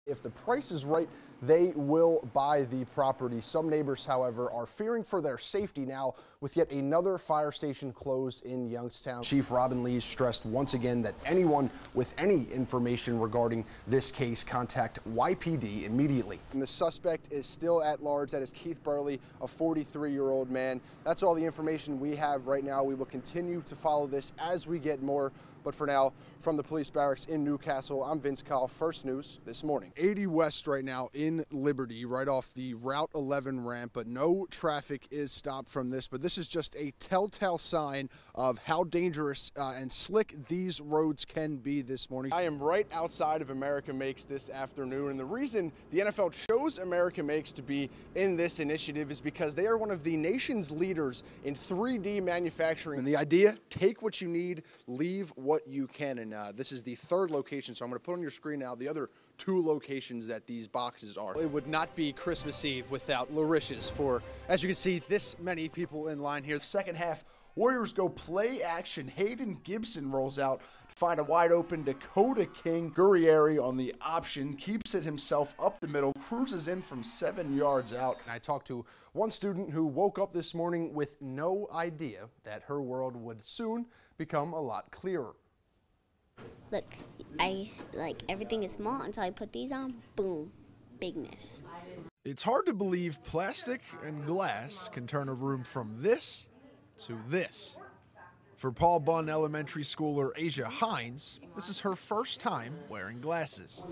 If the price is right, they will buy the property. Some neighbors, however, are fearing for their safety now with yet another fire station closed in Youngstown. Chief Robin Lees stressed once again that anyone with any information regarding this case contact YPD immediately. And the suspect is still at large. That is Keith Burley, a 43-year-old man. That's all the information we have right now. We will continue to follow this as we get more. But for now, from the police barracks in Newcastle, I'm Vince Coll, First News This Morning. 80 West right now in Liberty, right off the Route 11 ramp, but no traffic is stopped from this. But this is just a telltale sign of how dangerous and slick these roads can be this morning. I am right outside of America Makes this afternoon, and the reason the NFL chose America Makes to be in this initiative is because they are one of the nation's leaders in 3D manufacturing. And the idea, take what you need, leave what you can. And this is the third location, so I'm going to put on your screen now the other two locations that these boxes are. It would not be Christmas Eve without Larisha's for, as you can see, this many people in line here. Second half, Warriors go play action. Hayden Gibson rolls out to find a wide open Dakota King. Guerrieri on the option, keeps it himself up the middle, cruises in from 7 yards out. And I talked to one student who woke up this morning with no idea that her world would soon become a lot clearer. Look, everything is small until I put these on. Boom, bigness. It's hard to believe plastic and glass can turn a room from this to this. For Paul Bunn Elementary Schooler Asia Hines, this is her first time wearing glasses.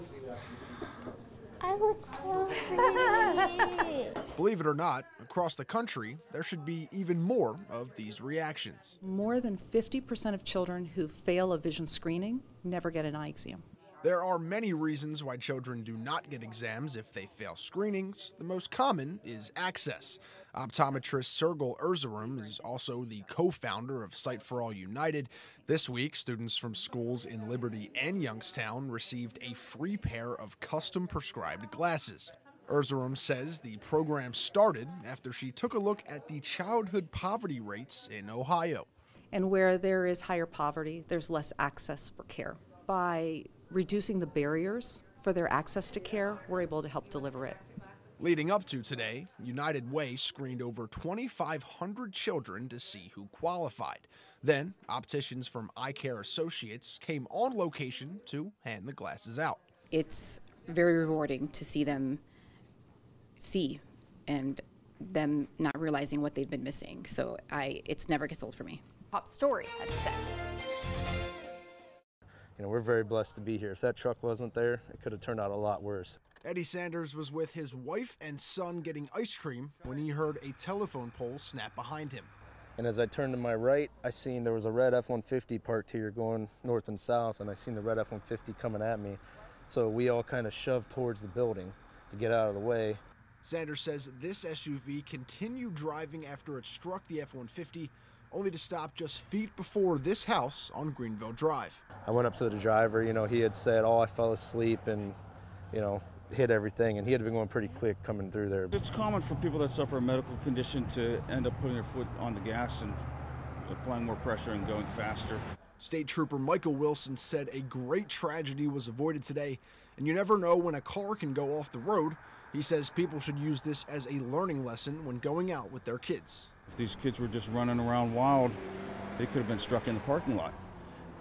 I look so pretty. Believe it or not, across the country, there should be even more of these reactions. More than 50% of children who fail a vision screening never get an eye exam. There are many reasons why children do not get exams if they fail screenings. The most common is access. Optometrist Sergel Erzurum is also the co-founder of Sight for All United. This week, students from schools in Liberty and Youngstown received a free pair of custom prescribed glasses. Erzurum says the program started after she took a look at the childhood poverty rates in Ohio. And where there is higher poverty, there's less access for care. By reducing the barriers for their access to care, we're able to help deliver it. Leading up to today, United Way screened over 2,500 children to see who qualified. Then, opticians from Eye Care Associates came on location to hand the glasses out. It's very rewarding to see them see and them not realizing what they've been missing. So it never gets old for me. Top story at 6. You know, we're very blessed to be here. If that truck wasn't there, it could have turned out a lot worse. Eddie Sanders was with his wife and son getting ice cream when he heard a telephone pole snap behind him. And as I turned to my right, I seen there was a red F-150 parked here going north and south, and I seen the red F-150 coming at me. So we all kind of shoved towards the building to get out of the way. Sanders says this SUV continued driving after it struck the F-150, only to stop just feet before this house on Greenville Drive. I went up to the driver, you know, he had said, oh, I fell asleep and, you know, hit everything, and he had been going pretty quick coming through there. It's common for people that suffer a medical condition to end up putting their foot on the gas and applying more pressure and going faster. State Trooper Michael Wilson said a great tragedy was avoided today, and you never know when a car can go off the road. He says people should use this as a learning lesson when going out with their kids. If these kids were just running around wild, they could have been struck in the parking lot.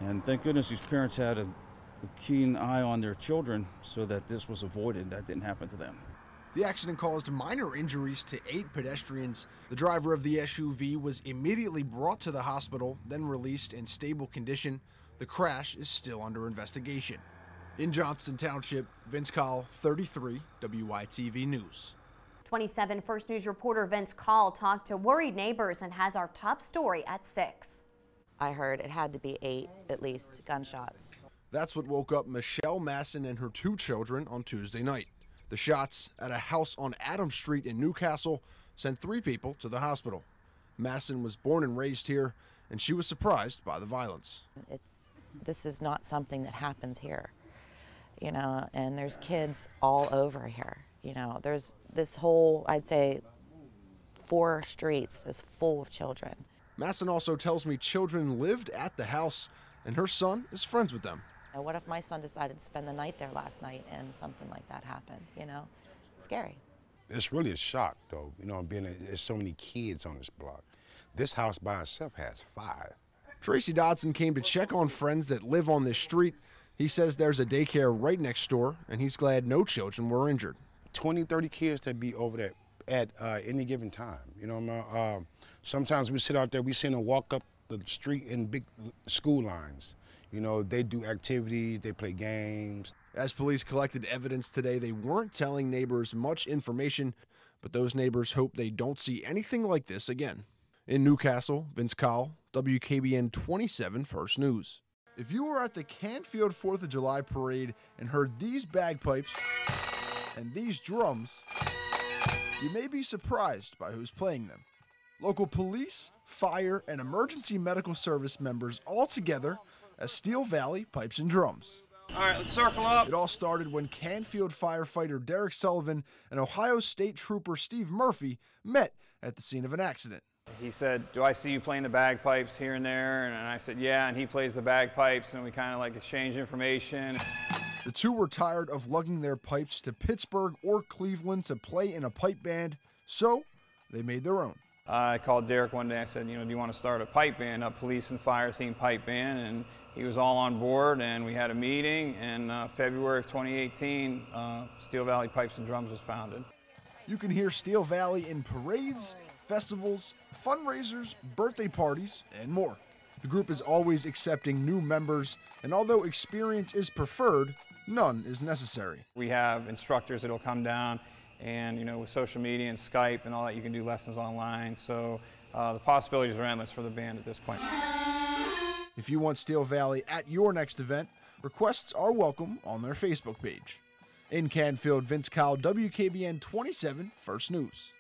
And thank goodness these parents had a keen eye on their children so that this was avoided. That didn't happen to them. The accident caused minor injuries to 8 pedestrians. The driver of the SUV was immediately brought to the hospital, then released in stable condition. The crash is still under investigation. In Johnston Township, Vince Coll, 33 WYTV News. 27 First News reporter Vince Coll talked to worried neighbors and has our top story at 6. I heard it had to be 8, at least, gunshots. That's what woke up Michelle Masson and her 2 children on Tuesday night. The shots at a house on Adams Street in Newcastle sent 3 people to the hospital. Masson was born and raised here, and she was surprised by the violence. This is not something that happens here, you know, and there's kids all over here. You know, there's this whole, I'd say, 4 streets is full of children. Masson also tells me children lived at the house, and her son is friends with them. Now, what if my son decided to spend the night there last night and something like that happened, you know? It's scary. It's really a shock, though, you know, there's so many kids on this block. This house by itself has 5. Tracy Dodson came to check on friends that live on this street. He says there's a daycare right next door, and he's glad no children were injured. 20, 30 kids that be over there at any given time. You know, sometimes we sit out there, we see them walk up the street in big school lines. You know, they do activities, they play games. As police collected evidence today, they weren't telling neighbors much information, but those neighbors hope they don't see anything like this again. In Newcastle, Vince Coll, WKBN 27 First News. If you were at the Canfield 4th of July parade and heard these bagpipes and these drums, you may be surprised by who's playing them. Local police, fire, and emergency medical service members all together as Steel Valley Pipes and Drums. All right, let's circle up. It all started when Canfield firefighter Derek Sullivan and Ohio State Trooper Steve Murphy met at the scene of an accident. He said, "Do I see you playing the bagpipes here and there?" And I said, "Yeah," and he plays the bagpipes, and we kind of like exchange information. The two were tired of lugging their pipes to Pittsburgh or Cleveland to play in a pipe band, so they made their own. I called Derek one day. I said, "You know, do you want to start a pipe band, a police and fire team pipe band?" And he was all on board, and we had a meeting. And February of 2018, Steel Valley Pipes and Drums was founded. You can hear Steel Valley in parades, festivals, fundraisers, birthday parties, and more. The group is always accepting new members, and although experience is preferred, none is necessary. We have instructors that will come down, and you know, with social media and Skype and all that, you can do lessons online. So the possibilities are endless for the band at this point. If you want Steel Valley at your next event, requests are welcome on their Facebook page. In Canfield, Vince Coll, WKBN 27 First News.